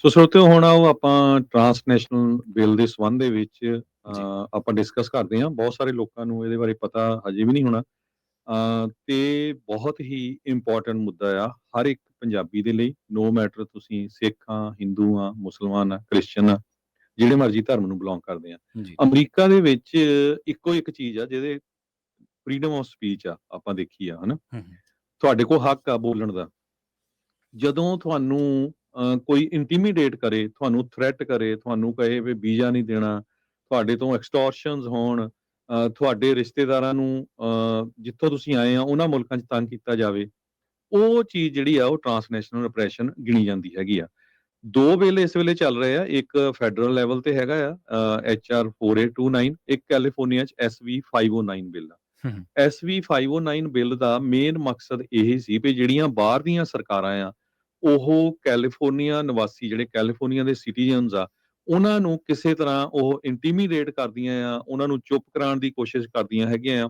ਸੋ ਸਰੋਤਿਓ ਹੁਣ ਆਓ ਆਪਾਂ ਟਰਾਂਸਨੈਸ਼ਨਲ ਬਿੱਲ ਦੇ ਸੰਬੰਧ ਦੇ ਵਿੱਚ ਜੀ। ਆਪਾਂ ਡਿਸਕਸ ਕਰਦੇ ਹਾਂ। ਬਹੁਤ ਸਾਰੇ ਲੋਕਾਂ ਨੂੰ ਇਹਦੇ ਬਾਰੇ ਪਤਾ ਹਜੇ ਵੀ ਨਹੀਂ ਹੋਣਾ। ਤੇ ਬਹੁਤ ਹੀ ਇੰਪੋਰਟੈਂਟ ਮੁੱਦਾ ਆ ਹਰ ਇੱਕ ਪੰਜਾਬੀ ਦੇ ਲਈ, ਨੋ ਮੈਟਰ ਤੁਸੀਂ ਸਿੱਖ ਆ, ਹਿੰਦੂ ਆ, ਮੁਸਲਮਾਨ ਆ, ਕ੍ਰਿਸਚਨ ਆ, ਜਿਹੜੇ ਮਰਜ਼ੀ ਧਰਮ ਨੂੰ ਬਿਲੋਂਗ ਕਰਦੇ ਆ। ਜੀ। ਅਮਰੀਕਾ ਦੇ ਵਿੱਚ ਇੱਕੋ ਇੱਕ ਚੀਜ਼ ਆ ਜਿਹਦੇ ਫਰੀडम ਆਫ ਸਪੀਚ ਆ, ਆਪਾਂ ਦੇਖੀ ਆ, ਹਨਾ। ਹੂੰ, ਹੂੰ। ਤੁਹਾਡੇ ਕੋਲ ਹੱਕ ਆ ਬੋਲਣ ਦਾ। ਜਦੋਂ ਤੁਹਾਨੂੰ ਕੋਈ ਇੰਟੀਮੀਡੇਟ ਕਰੇ, ਤੁਹਾਨੂੰ ਥ੍ਰੈਟ ਕਰੇ, ਤੁਹਾਨੂੰ ਕਹੇ ਵੀ ਵੀਜ਼ਾ ਨਹੀਂ ਦੇਣਾ, ਤੁਹਾਡੇ ਤੋਂ ਐਕਸਟੋਰਸ਼ਨਸ ਹੋਣ, ਤੁਹਾਡੇ ਰਿਸ਼ਤੇਦਾਰਾਂ ਨੂੰ ਜਿੱਥੋਂ ਤੁਸੀਂ ਆਏ ਆ ਉਹਨਾਂ ਮੁਲਕਾਂ 'ਚ ਤੰਗ ਕੀਤਾ ਜਾਵੇ, ਉਹ ਚੀਜ਼ ਜਿਹੜੀ ਆ ਉਹ ਟਰਾਂਸਨੈਸ਼ਨਲ ਰਿਪਰੈਸ਼ਨ ਗਿਣੀ ਜਾਂਦੀ ਹੈਗੀ ਆ। 2 ਬਿੱਲ ਇਸ ਵੇਲੇ ਚੱਲ ਰਹੇ ਆ, ਇੱਕ ਫੈਡਰਲ ਲੈਵਲ ਤੇ ਹੈਗਾ ਆ HR 4829, ਇੱਕ ਕੈਲੀਫੋਰਨੀਆ 'ਚ SV 509 ਬਿੱਲ ਆ। ਹੂੰ, ਹੂੰ। SV 509 ਬਿੱਲ ਦਾ ਮੇਨ ਮਕਸਦ ਇਹ ਸੀ ਵੀ ਜਿਹੜੀਆਂ ਬਾਹਰ ਦੀਆਂ ਸਰਕਾਰਾਂ ਆ, ਉਹ ਕੈਲੀਫੋਰਨੀਆ ਨਿਵਾਸੀ ਜਿਹੜੇ ਕੈਲੀਫੋਰਨੀਆ ਦੇ ਸਿਟੀਜ਼ਨਸ ਆ, ਉਹਨਾਂ ਨੂੰ ਕਿਸੇ ਤਰ੍ਹਾਂ ਉਹ ਇੰਟੀਮੀਡੇਟ ਕਰਦੀਆਂ ਆ, ਉਹਨਾਂ ਨੂੰ ਚੁੱਪ ਕਰਾਉਣ ਦੀ ਕੋਸ਼ਿਸ਼ ਕਰਦੀਆਂ ਹੈਗੀਆਂ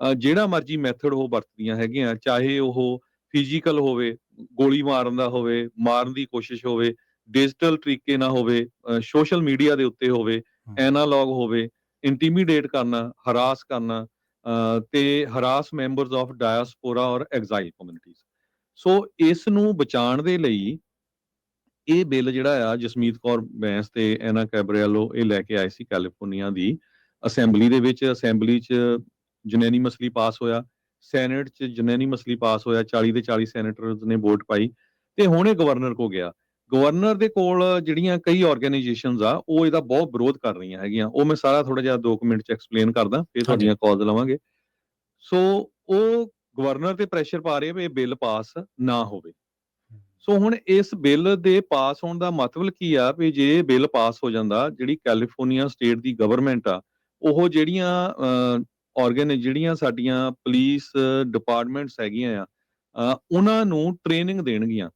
ਆ। ਜਿਹੜਾ ਮਰਜ਼ੀ ਮੈਥਡ ਉਹ ਵਰਤਦੀਆਂ ਹੈਗੀਆਂ, ਚਾਹੇ ਉਹ ਫਿਜ਼ੀਕਲ ਹੋਵੇ, ਗੋਲੀ ਮਾਰਨ ਦਾ ਹੋਵੇ, ਮਾਰਨ ਦੀ ਕੋਸ਼ਿਸ਼ ਹੋਵੇ, ਡਿਜੀਟਲ ਤਰੀਕੇ ਨਾਲ ਹੋਵੇ, ਸੋਸ਼ਲ ਮੀਡੀਆ ਦੇ ਉੱਤੇ ਹੋਵੇ, ਹੂੰ। ਐਨਾਲੌਗ ਹੋਵੇ, ਇੰਟੀਮੀਡੇਟ ਕਰਨਾ, ਹਰਾਸ ਕਰਨਾ, ਤੇ ਹਰਾਸ ਮੈਂਬਰਸ ਆਫ ਡਾਇਆਸਪੋਰਾ ਔਰ ਐਗਜ਼ਾਈਲ ਕਮਿਊਨਿਟੀਜ਼। ਸੋ ਇਸ ਨੂੰ ਬਚਾਉਣ ਦੇ ਲਈ ਇਹ ਬਿੱਲ ਜਿਹੜਾ ਆ ਜਸਮੀਤ ਕੌਰ ਬੈਂਸ ਤੇ ਐਨਾ ਕੈਬਰੀਐਲੋ ਇਹ ਲੈ ਕੇ ਆਏ ਸੀ ਕੈਲੀਫੋਰਨੀਆ ਦੀ ਅਸੈਂਬਲੀ ਦੇ ਵਿੱਚ। ਅਸੈਂਬਲੀ 'ਚ ਯੂਨੈਨੀਮਸਲੀ ਪਾਸ ਹੋਇਆ, ਸੈਨੇਟ 'ਚ ਯੂਨੈਨੀਮਸਲੀ ਪਾਸ ਹੋਇਆ, 40 ਦੇ 40 ਸੈਨੇਟਰਸ ਨੇ ਵੋਟ ਪਾਈ ਤੇ ਹੁਣ ਇਹ ਗਵਰਨਰ ਕੋ ਗਿਆ। ਗਵਰਨਰ ਦੇ ਕੋਲ ਜਿਹੜੀਆਂ ਕਈ ਆਰਗੇਨਾਈਜੇਸ਼ਨਸ ਆ ਉਹ ਇਹਦਾ ਬਹੁਤ ਵਿਰੋਧ ਕਰ ਰਹੀਆਂ ਹੈਗੀਆਂ। ਉਹ ਮੈਂ ਸਾਰਾ ਥੋੜਾ ਜਿਹਾ 2 ਮਿੰਟ 'ਚ ਐਕਸਪਲੇਨ ਕਰਦਾ, ਫਿਰ ਹਾਂਜੀ। ਤੁਹਾਡੀਆਂ ਕਾਲਸ ਲਵਾਂਗੇ। ਸੋ ਉਹ ਗਵਰਨਰ ਤੇ ਪ੍ਰੈਸ਼ਰ ਪਾ ਰਹੇ ਵੀ ਇਹ ਬਿੱਲ ਪਾਸ ਨਾ ਹੋਵੇ। ਹੂੰ। ਸੋ ਹੁਣ ਇਸ ਬਿੱਲ ਦੇ ਪਾਸ ਹੋਣ ਦਾ ਮਤਲਬ ਕੀ ਆ ਵੀ ਜੇ ਇਹ ਬਿੱਲ ਪਾਸ ਹੋ ਜਾਂਦਾ, ਜਿਹੜੀ ਕੈਲੀਫੋਰਨੀਆ ਸਟੇਟ ਦੀ ਗਵਰਨਮੈਂਟ ਆ, ਉਹ ਜਿਹੜੀਆਂ ਜਿਹੜੀਆਂ ਸਾਡੀਆਂ ਪੁਲਿਸ ਡਿਪਾਰਟਮੈਂਟਸ ਹੈਗੀਆਂ ਆ, ਉਹਨਾਂ ਨੂੰ ਟ੍ਰੇਨਿੰਗ ਦੇਣਗੀਆਂ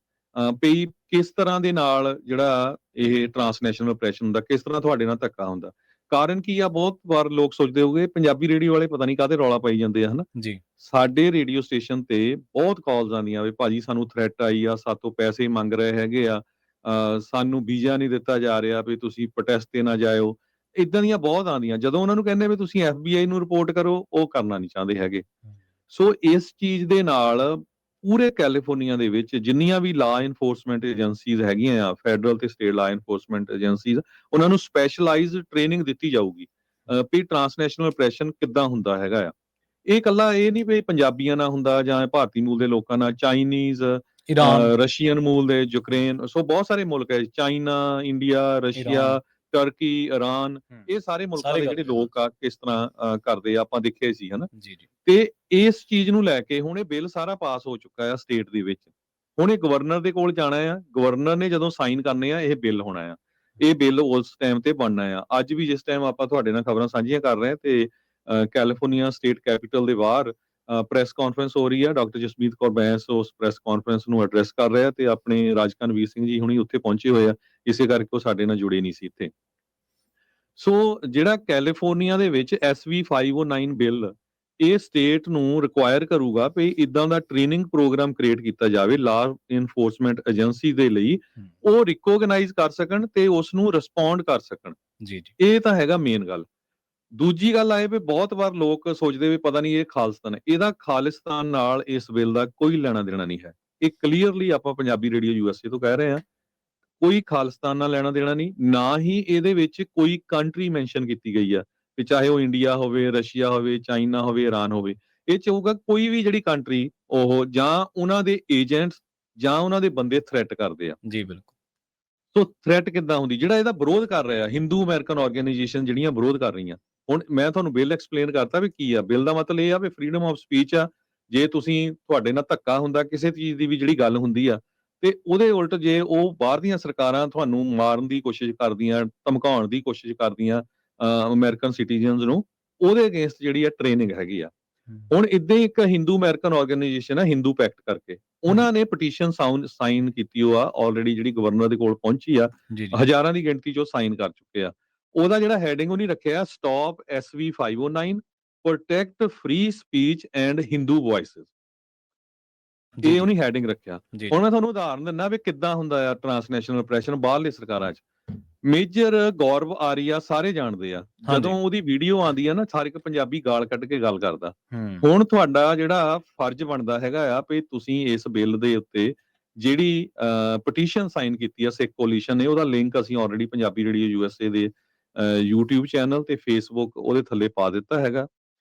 ਵੀ ਕਿਸ ਤਰ੍ਹਾਂ ਦੇ ਨਾਲ ਜਿਹੜਾ ਇਹ ਟਰਾਂਸਨੈਸ਼ਨਲ ਆਪਰੇਸ਼ਨ ਹੁੰਦਾ, ਕਿਸ ਤਰ੍ਹਾਂ ਤੁਹਾਡੇ ਨਾਲ ਧੱਕਾ ਹੁੰਦਾ। ਕਾਰਨ ਕੀ ਆ, ਬਹੁਤ ਵਾਰ ਲੋਕ ਸੋਚਦੇ ਹੋਗੇ ਪੰਜਾਬੀ ਰੇਡੀਓ ਵਾਲੇ ਪਤਾ ਨਹੀਂ ਕਾਹਦੇ ਰੌਲਾ ਪਾਈ ਜਾਂਦੇ ਆ, ਹਨਾ। ਜੀ। ਸਾਡੇ ਰੇਡੀਓ ਸਟੇਸ਼ਨ ਤੇ ਬਹੁਤ ਕਾਲਸ ਆਉਂਦੀਆਂ ਵੀ ਭਾਜੀ ਸਾਨੂੰ ਥ੍ਰੈਟ ਆਈ ਆ, ਸਾਤੋਂ ਪੈਸੇ ਮੰਗ ਰਹੇ ਹੈਗੇ ਆ, ਸਾਨੂੰ ਵੀਜ਼ਾ ਨਹੀਂ ਦਿੱਤਾ ਜਾ ਰਿਹਾ, ਵੀ ਤੁਸੀਂ ਪ੍ਰੋਟੈਸਟ ਤੇ ਨਾ ਜਾਇਓ। ਇਦਾਂ ਦੀਆਂ ਬਹੁਤ ਆਉਂਦੀਆਂ। ਜਦੋਂ ਉਹਨਾਂ ਨੂੰ ਕਹਿੰਦੇ ਵੀ ਤੁਸੀਂ FBI ਨੂੰ ਰਿਪੋਰਟ ਕਰੋ, ਉਹ ਕਰਨਾ ਨਹੀਂ ਚਾਹੁੰਦੇ ਹੈਗੇ। ਹੂੰ। ਸੋ ਇਸ ਚੀਜ਼ ਦੇ ਨਾਲ ਪੂਰੇ ਕੈਲੀਫੋਰਨੀਆ ਦੇ ਵਿੱਚ ਜਿੰਨੀਆਂ ਵੀ ਲਾ ਇਨਫੋਰਸਮੈਂਟ ਏਜੰਸੀਜ਼ ਹੈਗੀਆਂ ਆ, ਫੈਡਰਲ ਤੇ ਸਟੇਟ ਲਾ ਇਨਫੋਰਸਮੈਂਟ ਏਜੰਸੀਜ਼, ਉਹਨਾਂ ਨੂੰ ਸਪੈਸ਼ਲਾਈਜ਼ਡ ਟ੍ਰੇਨਿੰਗ ਦਿੱਤੀ ਜਾਊਗੀ ਵੀ ਟਰਾਂਸਨੈਸ਼ਨਲ ਆਪਰੇਸ਼ਨ ਕਿੱਦਾਂ ਹੁੰਦਾ ਹੈਗਾ ਆ। ਇਹ ਇਕੱਲਾ ਇਹ ਨਹੀਂ ਵੀ ਪੰਜਾਬੀਆਂ ਨਾਲ ਹੁੰਦਾ ਜਾਂ ਭਾਰਤੀ ਮੂਲ ਦੇ ਲੋਕਾਂ ਨਾਲ, ਚਾਈਨੀਜ਼, ਈਰਾਨ। ਰਸ਼ੀਅਨ ਮੂਲ ਦੇ, ਯੂਕਰੇਨ, ਸੋ ਬਹੁਤ ਸਾਰੇ ਮੁਲਕ ਹੈ, China, India, Iran. Russia, turkey, Iran, ਹੂੰ। ਇਹ ਸਾਰੇ ਮੁਲਕਾਂ ਸਾਰੇ ਦੇ ਜਿਹੜੇ ਕਰਦੇ ਆ। ਲੋਕ ਆ ਕਿਸ ਤਰ੍ਹਾਂ ਕਰਦੇ ਆ, ਆਪਾਂ ਦੇਖੇ ਸੀ, ਹਨਾ। ਜੀ, ਜੀ। ਤੇ ਇਸ ਚੀਜ਼ ਨੂੰ ਲੈ ਕੇ ਹੁਣ ਇਹ ਬਿੱਲ ਸਾਰਾ ਪਾਸ ਹੋ ਚੁੱਕਾ ਆ ਸਟੇਟ ਦੇ ਵਿੱਚ। ਹੁਣ ਇਹ ਗਵਰਨਰ ਦੇ ਕੋਲ ਜਾਣਾ ਆ, ਗਵਰਨਰ ਨੇ ਜਦੋਂ ਸਾਈਨ ਕਰਨੇ ਆ ਇਹ ਬਿੱਲ ਹੋਣਾ ਆ। ਇਹ ਬਿੱਲ ਉਸ ਟਾਈਮ ਤੇ ਬਣਨਾ ਆ। ਅੱਜ ਵੀ ਜਿਸ ਟਾਈਮ ਆਪਾਂ ਤੁਹਾਡੇ ਨਾਲ ਖਬਰਾਂ ਸਾਂਝੀਆਂ ਕਰ ਰਹੇ ਹਾਂ ਤੇ ਕੈਲੀਫੋਰਨੀਆ ਸਟੇਟ ਕੈਪੀਟਲ ਦੇ ਬਾਹਰ ਪ੍ਰੈਸ ਕਾਨਫਰੰਸ ਹੋ ਰਹੀ ਆ। ਡਾਕਟਰ ਜਸਮੀਤ ਕੌਰ ਬੈਂਸ ਉਸ ਪ੍ਰੈਸ ਕਾਨਫਰੰਸ ਨੂੰ ਐਡਰੈਸ ਕਰ ਰਹੇ ਆ ਤੇ ਆਪਣੇ ਰਾਜਕਨਵੀਰ ਸਿੰਘ ਜੀ ਹੁਣੀ ਉੱਥੇ ਪਹੁੰਚੇ ਹੋਏ ਆ, ਇਸੇ ਕਰਕੇ ਉਹ ਸਾਡੇ ਨਾਲ ਜੁੜੇ ਨਹੀਂ ਸੀ ਇੱਥੇ। ਸੋ ਜਿਹੜਾ ਕੈਲੀਫੋਰਨੀਆ ਦੇ ਵਿੱਚ SV 509 ਬਿੱਲ, ਇਹ ਸਟੇਟ ਨੂੰ ਰਿਕੁਆਇਰ ਕਰੂਗਾ ਵੀ ਇਦਾਂ ਦਾ ਟ੍ਰੇਨਿੰਗ ਪ੍ਰੋਗਰਾਮ ਕ੍ਰੀਏਟ ਕੀਤਾ ਜਾਵੇ ਲਾ ਇਨਫੋਰਸਮੈਂਟ ਏਜੰਸੀ ਦੇ ਲਈ, ਹੂੰ। ਉਹ ਰਿਕੋਗਨਾਈਜ਼ ਕਰ ਸਕਣ ਤੇ ਉਸ ਨੂੰ ਰਿਸਪੌਂਡ ਕਰ ਸਕਣ। ਜੀ, ਜੀ। ਇਹ ਤਾਂ ਹੈਗਾ ਮੇਨ ਗੱਲ। ਦੂਜੀ ਗੱਲ ਆਏ ਵੀ ਬਹੁਤ ਵਾਰ ਲੋਕ ਸੋਚਦੇ ਵੀ ਪਤਾ ਨਹੀਂ ਇਹ ਖਾਲਿਸਤਾਨ ਹੈ। ਇਹਦਾ ਖਾਲਿਸਤਾਨ ਨਾਲ ਇਸ ਬਿੱਲ ਦਾ ਕੋਈ ਲੈਣਾ ਦੇਣਾ ਨਹੀਂ ਹੈ। ਇਹ ਕਲੀਅਰਲੀ ਆਪਾਂ ਪੰਜਾਬੀ ਰੇਡੀਓ USA ਤੋਂ ਕਹਿ ਰਹੇ ਹਾਂ, ਕੋਈ ਖਾਲਿਸਤਾਨ ਨਾਲ ਲੈਣਾ ਦੇਣਾ ਨਹੀਂ। ਨਾ ਹੀ ਇਹਦੇ ਵਿੱਚ ਕੋਈ ਕੰਟਰੀ ਮੈਂਸ਼ਨ ਕੀਤੀ ਗਈ ਆ ਵੀ ਚਾਹੇ ਉਹ ਇੰਡੀਆ ਹੋਵੇ, ਰਸ਼ੀਆ ਹੋਵੇ, ਚਾਈਨਾ ਹੋਵੇ, ਇਰਾਨ ਹੋਵੇ। ਇਹ ਚ ਹੋਊਗਾ ਕੋਈ ਵੀ ਜਿਹੜੀ ਕੰਟਰੀ ਉਹ ਜਾਂ ਉਹਨਾਂ ਦੇ ਏਜੰਟਸ ਜਾਂ ਉਹਨਾਂ ਦੇ ਬੰਦੇ ਥ੍ਰੈਟ ਕਰਦੇ ਆ। ਜੀ, ਬਿਲਕੁਲ। ਸੋ ਥ੍ਰੈਟ ਕਿੱਦਾਂ ਹੁੰਦੀ, ਜਿਹੜਾ ਇਹਦਾ ਵਿਰੋਧ ਕਰ ਰਿਹਾ ਹਿੰਦੂ ਅਮਰੀਕਨ ਆਰਗੇਨਾਈਜੇਸ਼ਨ ਜਿਹੜੀਆਂ ਵਿਰੋਧ ਕਰ ਰਹੀਆਂ। ਹੁਣ ਮੈਂ ਤੁਹਾਨੂੰ ਬਿੱਲ ਐਕਸਪਲੇਨ ਕਰਤਾ ਵੀ ਕੀ ਆ। ਬਿੱਲ ਦਾ ਮਤਲਬ ਇਹ ਆ ਵੀ ਫਰੀडम ਆਫ ਸਪੀਚ ਆ। ਜੇ ਤੁਸੀਂ ਤੁਹਾਡੇ ਨਾਲ ਧੱਕਾ ਹੁੰਦਾ ਕਿਸੇ ਚੀਜ਼ ਦੀ ਵੀ ਜਿਹੜੀ ਗੱਲ ਹੁੰਦੀ ਆ ਤੇ ਉਹਦੇ ਉਲਟ ਜੇ ਉਹ ਬਾਹਰ ਦੀਆਂ ਸਰਕਾਰਾਂ ਤੁਹਾਨੂੰ ਮਾਰਨ ਦੀ ਕੋਸ਼ਿਸ਼ ਕਰਦੀਆਂ, ਧਮਕਾਉਣ ਦੀ ਕੋਸ਼ਿਸ਼ ਕਰਦੀਆਂ ਅਮਰੀਕਨ ਸਿਟੀਜ਼ਨਸ ਨੂੰ, ਉਹਦੇ ਅਗੇਂਸਟ ਜਿਹੜੀ ਆ ਟ੍ਰੇਨਿੰਗ ਹੈਗੀ ਆ। ਹੂੰ। ਹੁਣ ਇਦਾਂ ਹੀ ਇੱਕ ਹਿੰਦੂ ਅਮਰੀਕਨ ਆਰਗੇਨਾਈਜੇਸ਼ਨ ਆ, ਹਿੰਦੂ ਪੈਕਟ ਕਰਕੇ, ਹੂੰ। ਉਹਨਾਂ ਨੇ ਪਟੀਸ਼ਨ ਸਾਈਨ ਕੀਤੀ ਉਹ ਆ ਆਲਰੇਡੀ, ਜਿਹੜੀ ਗਵਰਨਰ ਦੇ ਕੋਲ ਪਹੁੰਚੀ ਆ। ਜੀ, ਜੀ। ਹਜ਼ਾਰਾਂ ਦੀ ਗਿਣਤੀ 'ਚ ਉਹ ਸਾਈਨ ਕਰ ਚੁੱਕੇ ਆ। ਉਹਦਾ ਜਿਹੜਾ ਹੈਡਿੰਗ ਉਹਨੇ ਰੱਖਿਆ stop SV 509 protect free speech and Hindu voices. ਇਹ ਉਹਨੇ ਹੈਡਿੰਗ ਰੱਖਿਆ। ਜੀ ਹੁਣ ਮੈਂ ਤੁਹਾਨੂੰ ਉਦਾਹਰਨ ਦਿੰਦਾ ਵੀ ਕਿੱਦਾਂ ਹੁੰਦਾ ਆ ਟ੍ਰਾਂਸਨੈਸ਼ਨਲ ਆਪਰੇਸ਼ਨ ਬਾਹਰਲੇ ਸਰਕਾਰਾਂ 'ਚ। ਮੇਜਰ ਗੌਰਵ ਆਰੀਆ ਸਾਰੇ ਜਾਣਦੇ ਆ। ਜਦੋਂ ਉਹਦੀ ਵੀਡੀਓ ਆਉਂਦੀ ਆ ਨਾ, ਹਰ ਇੱਕ ਪੰਜਾਬੀ ਗਾਲ ਕੱਢ ਕੇ ਗੱਲ ਕਰਦਾ। ਹੁਣ ਤੁਹਾਡਾ ਜਿਹੜਾ ਫਰਜ਼ ਬਣਦਾ ਹੈਗਾ ਆ ਵੀ ਤੁਸੀਂ ਇਸ ਬਿੱਲ ਦੇ ਉੱਤੇ ਜਿਹੜੀ ਪਟੀਸ਼ਨ ਸਾਈਨ ਕੀਤੀ ਆ ਸਿੱਖ ਕੋਲੀਸ਼ਨ ਨੇ, ਉਹਦਾ ਲਿੰਕ ਅਸੀਂ ਆਲਰੇਡੀ ਪੰਜਾਬੀ ਰੇਡੀਓ USA ਦੇ YouTube ਚੈਨਲ ਤੇ Facebook ਉਹਦੇ ਥੱਲੇ ਪਾ ਦਿੱਤਾ ਹੈਗਾ।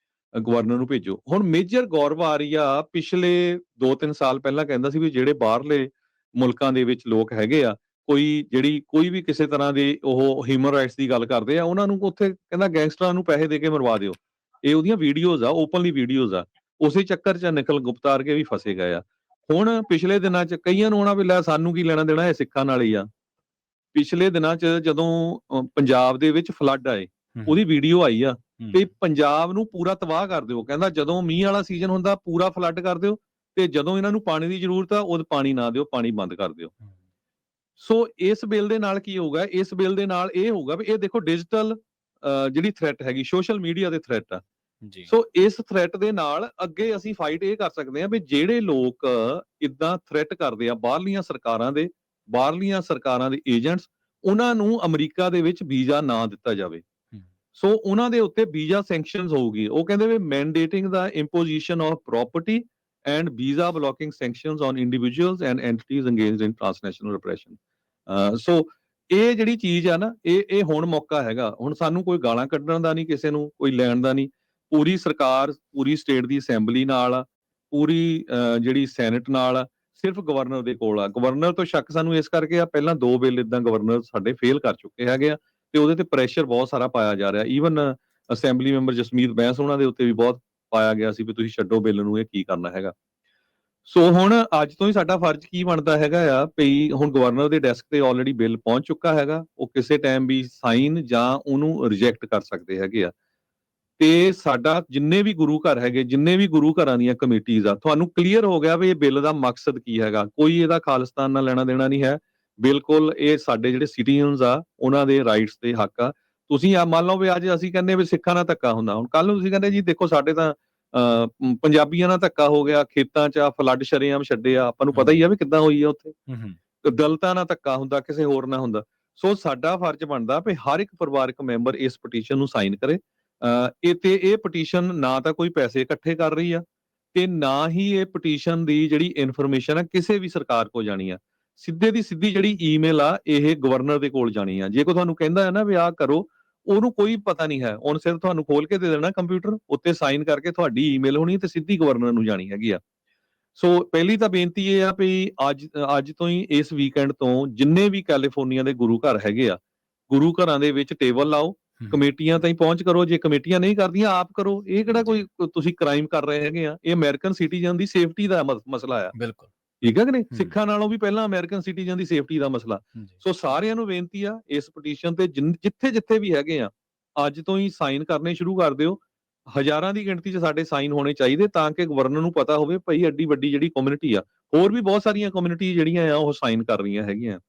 ਗਵਰਨਰ ਨੂੰ ਭੇਜੋ। ਹੁਣ ਮੇਜਰ ਗੌਰਵ ਆਰੀਆ ਪਿਛਲੇ 2-3 ਸਾਲ ਪਹਿਲਾਂ ਕਹਿੰਦਾ ਸੀ ਵੀ ਜਿਹੜੇ ਬਾਹਰਲੇ ਮੁਲਕਾਂ ਦੇ ਵਿੱਚ ਲੋਕ ਹੈਗੇ ਆ, ਕੋਈ ਵੀ ਕਿਸੇ ਤਰ੍ਹਾਂ ਦੇ ਉਹ ਹਿਊਮਨ ਰਾਈਟਸ ਦੀ ਗੱਲ ਕਰਦੇ ਆ, ਉਹਨਾਂ ਨੂੰ ਉੱਥੇ ਕਹਿੰਦਾ ਗੈਂਗਸਟਰਾਂ ਨੂੰ ਪੈਸੇ ਦੇ ਕੇ ਮਰਵਾ ਦਿਓ। ਇਹ ਉਹਦੀਆਂ ਵੀਡੀਓਜ਼ ਆ, ਓਪਨਲੀ ਵੀਡੀਓਜ਼ ਆ। ਉਸੇ ਚੱਕਰ 'ਚ ਨਿਖਿਲ ਗੁਪਤਾ ਵਰਗੇ ਵੀ ਫਸੇ ਗਏ ਆ। ਹੁਣ ਪਿਛਲੇ ਦਿਨਾਂ 'ਚ ਕਈਆਂ ਨੂੰ ਹੋਣਾ ਵੀ ਲੈ ਸਾਨੂੰ ਕੀ ਲੈਣਾ ਦੇਣਾ, ਇਹ ਸਿੱਖਾਂ ਨਾਲ ਹੀ ਆ। ਪਿਛਲੇ ਦਿਨਾਂ 'ਚ ਜਦੋਂ ਪੰਜਾਬ ਦੇ ਵਿੱਚ ਫਲੱਡ ਆਏ, ਉਹਦੀ ਵੀਡੀਓ ਆਈ ਆ ਤੇ ਪੰਜਾਬ ਨੂੰ ਪੂਰਾ ਤਬਾਹ ਕਰ ਦਿਓ। ਕਹਿੰਦਾ ਜਦੋਂ ਮੀਂਹ ਵਾਲਾ ਸੀਜ਼ਨ ਹੁੰਦਾ ਪੂਰਾ ਫਲੱਡ ਕਰ ਦਿਓ ਤੇ ਜਦੋਂ ਇਹਨਾਂ ਨੂੰ ਪਾਣੀ ਦੀ ਜ਼ਰੂਰਤ ਆ ਉਦੋਂ ਪਾਣੀ ਨਾ ਦਿਓ, ਪਾਣੀ ਬੰਦ ਕਰ ਦਿਓ। ਸੋ ਇਸ ਬਿੱਲ ਦੇ ਨਾਲ ਕੀ ਹੋਊਗਾ? ਇਸ ਬਿੱਲ ਦੇ ਨਾਲ ਇਹ ਹੋਊਗਾ ਵੀ ਇਹ ਦੇਖੋ ਡਿਜੀਟਲ ਜਿਹੜੀ ਥ੍ਰੈਟ ਹੈਗੀ, ਸੋਸ਼ਲ ਮੀਡੀਆ ਦੇ ਥ੍ਰੈਟ ਆ। ਸੋ ਇਸ ਥ੍ਰੈਟ ਦੇ ਨਾਲ ਅੱਗੇ ਅਸੀਂ ਫਾਈਟ ਇਹ ਕਰ ਸਕਦੇ ਹਾਂ ਵੀ ਜਿਹੜੇ ਲੋਕ ਇਦਾਂ ਥ੍ਰੈਟ ਕਰਦੇ ਆ ਬਾਹਰਲੀਆਂ ਸਰਕਾਰਾਂ ਦੇ ਏਜੰਟਸ, ਉਹਨਾਂ ਨੂੰ ਅਮਰੀਕਾ ਦੇ ਵਿੱਚ ਵੀਜ਼ਾ ਨਾ ਦਿੱਤਾ ਜਾਵੇ। ਸੋ ਉਹਨਾਂ ਦੇ ਉੱਤੇ ਵੀਜ਼ਾ ਸੈਂਕਸ਼ਨਸ ਹੋਊਗੀ। ਉਹ ਕਹਿੰਦੇ ਵੀ mandating the imposition of property and visa blocking sanctions on individuals and entities engaged in transnational operation. So ਇਹ ਜਿਹੜੀ ਚੀਜ਼ ਆ ਨਾ, ਇਹ ਹੁਣ ਮੌਕਾ ਹੈਗਾ। ਹੁਣ ਸਾਨੂੰ ਕੋਈ ਗਾਲਾਂ ਕੱਢਣ ਦਾ ਨਹੀਂ, ਕਿਸੇ ਨੂੰ ਕੋਈ ਲੈਣ ਦਾ ਨਹੀਂ। ਪੂਰੀ ਸਰਕਾਰ, ਪੂਰੀ ਸਟੇਟ ਦੀ ਅਸੈਂਬਲੀ ਨਾਲ ਆ, ਪੂਰੀ ਜਿਹੜੀ ਸੈਨੇਟ ਨਾਲ ਆ, ਸਿਰਫ ਗਵਰਨਰ ਦੇ ਕੋਲ ਆ। ਗਵਰਨਰ ਤੋਂ ਸ਼ੱਕ ਸਾਨੂੰ ਇਸ ਕਰਕੇ ਆ, ਪਹਿਲਾਂ 2 ਬਿੱਲ ਇਦਾਂ ਗਵਰਨਰ ਸਾਡੇ ਫੇਲ ਕਰ ਚੁੱਕੇ ਹੈਗੇ ਆ ਤੇ ਉਹਦੇ ਤੇ ਪ੍ਰੈਸ਼ਰ ਬਹੁਤ ਸਾਰਾ ਪਾਇਆ ਜਾ ਰਿਹਾ। Even assembly member Jasmeet Bains ਉਹਨਾਂ ਦੇ ਉੱਤੇ ਵੀ ਬਹੁਤ ਪਾਇਆ ਗਿਆ ਸੀ ਵੀ ਤੁਸੀਂ ਛੱਡੋ ਬਿੱਲ ਨੂੰ, ਇਹ ਕੀ ਕਰਨਾ ਹੈਗਾ। ਸੋ ਹੁਣ ਅੱਜ ਤੋਂ ਹੀ ਸਾਡਾ ਫਰਜ਼ ਕੀ ਬਣਦਾ ਹੈਗਾ ਆ ਵੀ ਹੁਣ ਗਵਰਨਰ ਦੇ ਡੈਸਕ ਤੇ ਆਲਰੇਡੀ ਬਿੱਲ ਪਹੁੰਚ ਚੁੱਕਾ ਹੈਗਾ। ਉਹ ਕਿਸੇ ਟਾਈਮ ਵੀ ਸਾਈਨ ਜਾਂ ਉਹਨੂੰ ਰਿਜੈਕਟ ਕਰ ਸਕਦੇ ਹੈਗੇ ਆ। ਤੇ ਸਾਡਾ ਜਿੰਨੇ ਵੀ ਗੁਰੂ ਘਰ ਹੈਗੇ, ਜਿੰਨੇ ਵੀ ਗੁਰੂ ਘਰਾਂ ਦੀਆਂ ਕਮੇਟੀਆਂ ਆ, ਤੁਹਾਨੂੰ ਕਲੀਅਰ ਹੋ ਗਿਆ ਵੀ ਇਹ ਬਿੱਲ ਦਾ ਮਕਸਦ ਕੀ ਹੈਗਾ। ਕੋਈ ਇਹਦਾ ਖਾਲਿਸਤਾਨ ਨਾਲ ਲੈਣਾ ਦੇਣਾ ਨਹੀਂ ਹੈ। ਬਿਲਕੁਲ ਇਹ ਸਾਡੇ ਜਿਹੜੇ ਸਿਟੀਜ਼ਨਸ ਆ ਉਹਨਾਂ ਦੇ ਰਾਈਟਸ ਤੇ ਹੱਕ ਆ। ਤੁਸੀਂ ਆ ਮੰਨ ਲਓ ਵੀ ਅੱਜ ਅਸੀਂ ਕਹਿੰਦੇ ਵੀ ਸਿੱਖਾਂ ਨਾਲ ਧੱਕਾ ਹੁੰਦਾ, ਹੁਣ ਕੱਲ ਨੂੰ ਤੁਸੀਂ ਕਹਿੰਦੇ ਜੀ ਦੇਖੋ ਸਾਡੇ ਤਾਂ ਪੰਜਾਬੀਆਂ ਨਾਲ ਧੱਕਾ ਹੋ ਗਿਆ, ਖੇਤਾਂ 'ਚ ਫਲੱਡ ਸ਼ਰੇਆਮ ਛੱਡੇ ਆ, ਆਪਾਂ ਨੂੰ ਪਤਾ ਹੀ ਆ ਵੀ ਕਿੱਦਾਂ ਹੋਈ ਆ ਉੱਥੇ। ਦਲਿਤਾਂ ਨਾਲ ਧੱਕਾ ਹੁੰਦਾ, ਕਿਸੇ ਹੋਰ ਨਾਲ ਹੁੰਦਾ। ਸੋ ਸਾਡਾ ਫਰਜ਼ ਬਣਦਾ ਵੀ ਹਰ ਇੱਕ ਪਰਿਵਾਰਕ ਮੈਂਬਰ ਇਸ ਪਟੀਸ਼ਨ ਨੂੰ ਸਾਈਨ ਕਰੇ। ਇਹ ਪਟੀਸ਼ਨ ਨਾ ਤਾਂ ਕੋਈ ਪੈਸੇ ਇਕੱਠੇ ਕਰ ਰਹੀ ਆ ਤੇ ਨਾ ਹੀ ਇਹ ਪਟੀਸ਼ਨ ਦੀ ਜਿਹੜੀ ਇਨਫੋਰਮੇਸ਼ਨ ਆ ਕਿਸੇ ਵੀ ਸਰਕਾਰ ਕੋਲ ਜਾਣੀ ਆ। ਸਿੱਧੇ ਦੀ ਸਿੱਧੀ ਜਿਹੜੀ ਈਮੇਲ ਆ ਇਹ ਗਵਰਨਰ ਦੇ ਕੋਲ ਜਾਣੀ ਆ। ਜੇ ਕੋਈ ਤੁਹਾਨੂੰ ਕਹਿੰਦਾ ਹੈ ਨਾ ਵੀ ਆਹ ਕਰੋ, ਉਹਨੂੰ ਕੋਈ ਪਤਾ ਨਹੀਂ ਹੈ। ਉਹਨੇ ਸਿਰਫ ਤੁਹਾਨੂੰ ਖੋਲ ਕੇ ਦੇ ਦੇਣਾ ਕੰਪਿਊਟਰ ਉੱਤੇ, ਸਾਈਨ ਕਰਕੇ ਤੁਹਾਡੀ ਈਮੇਲ ਹੋਣੀ ਤੇ ਸਿੱਧੀ ਗਵਰਨਰ ਨੂੰ ਜਾਣੀ ਹੈਗੀ ਆ। ਸੋ ਪਹਿਲੀ ਤਾਂ ਬੇਨਤੀ ਇਹ ਆ ਵੀ ਅੱਜ ਤੋਂ ਹੀ ਇਸ ਵੀਕਐਂਡ ਤੋਂ ਜਿੰਨੇ ਵੀ ਕੈਲੀਫੋਰਨੀਆ ਦੇ ਗੁਰੂ ਘਰ ਹੈਗੇ ਆ, ਗੁਰੂ ਘਰਾਂ ਦੇ ਵਿੱਚ ਟੇਬਲ ਲਾਓ, ਕਮੇਟੀਆਂ ਤਾਈਂ ਪਹੁੰਚ ਕਰੋ। ਜੇ ਕਮੇਟੀਆਂ ਨਹੀਂ ਕਰਦੀਆਂ ਆਪ ਕਰੋ। ਇਹ ਕਿਹੜਾ ਕੋਈ ਤੁਸੀਂ ਕ੍ਰਾਈਮ ਕਰ ਰਹੇ ਹੈਗੇ ਆ। ਇਹ ਅਮਰੀਕਨ ਸਿਟੀਜ਼ਨ ਦੀ ਸੇਫਟੀ ਦਾ ਮਸਲਾ ਆ। ਬਿਲਕੁਲ ਠੀਕ ਹੈ ਕਿ ਨਹੀਂ? ਸਿੱਖਾਂ ਨਾਲੋਂ ਵੀ ਪਹਿਲਾਂ ਅਮਰੀਕਨ ਸਿਟੀਜ਼ਨ ਦੀ ਸੇਫਟੀ ਦਾ ਮਸਲਾ। ਸੋ ਸਾਰਿਆਂ ਨੂੰ ਬੇਨਤੀ ਆ ਇਸ ਪਟੀਸ਼ਨ ਤੇ ਜਿੱਥੇ ਵੀ ਹੈਗੇ ਆ ਅੱਜ ਤੋਂ ਹੀ ਸਾਈਨ ਕਰਨੇ ਸ਼ੁਰੂ ਕਰ ਦਿਓ। ਹਜ਼ਾਰਾਂ ਦੀ ਗਿਣਤੀ 'ਚ ਸਾਡੇ ਸਾਈਨ ਹੋਣੇ ਚਾਹੀਦੇ ਤਾਂ ਕਿ ਗਵਰਨਰ ਨੂੰ ਪਤਾ ਹੋਵੇ ਭਾਈ ਐਡੀ ਵੱਡੀ ਜਿਹੜੀ ਕਮਿਊਨਿਟੀ ਆ, ਹੋਰ ਵੀ ਬਹੁਤ ਸਾਰੀਆਂ ਕਮਿਊਨਿਟੀ ਜਿਹੜੀਆਂ ਆ ਉਹ ਸਾਈਨ ਕਰ ਰਹੀਆਂ ਹੈਗੀਆਂ।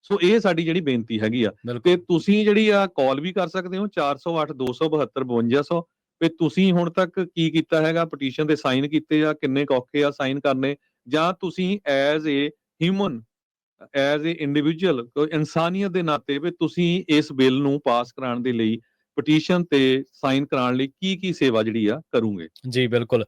ਸੋ ਇਹ ਸਾਡੀ ਜਿਹੜੀ ਬੇਨਤੀ ਹੈਗੀ ਆ। ਤੇ ਤੁਸੀਂ ਜਿਹੜੀ ਆ ਕਾਲ ਵੀ ਕਰ ਸਕਦੇ ਹੋ 408-272-5200 ਵੀ ਤੁਸੀਂ ਹੁਣ ਤੱਕ ਕੀ ਕੀਤਾ ਹੈਗਾ, ਪਟੀਸ਼ਨ ਤੇ ਸਾਈਨ ਕੀਤੇ ਆ, ਕਿੰਨੇ ਔਖੇ ਆ ਸਾਈਨ ਕਰਨੇ, ਜਾਂ ਤੁਸੀਂ as a human, as a individual, ਇਨਸਾਨੀਅਤ ਦੇ ਨਾਤੇ ਵੀ ਤੁਸੀਂ ਇਸ ਬਿੱਲ ਨੂੰ ਪਾਸ ਕਰਾਉਣ ਦੇ ਲਈ, ਪਟੀਸ਼ਨ ਤੇ ਸਾਈਨ ਕਰਾਉਣ ਲਈ ਕੀ ਸੇਵਾ ਜਿਹੜੀ ਆ ਕਰੋਗੇ। ਜੀ ਬਿਲਕੁਲ।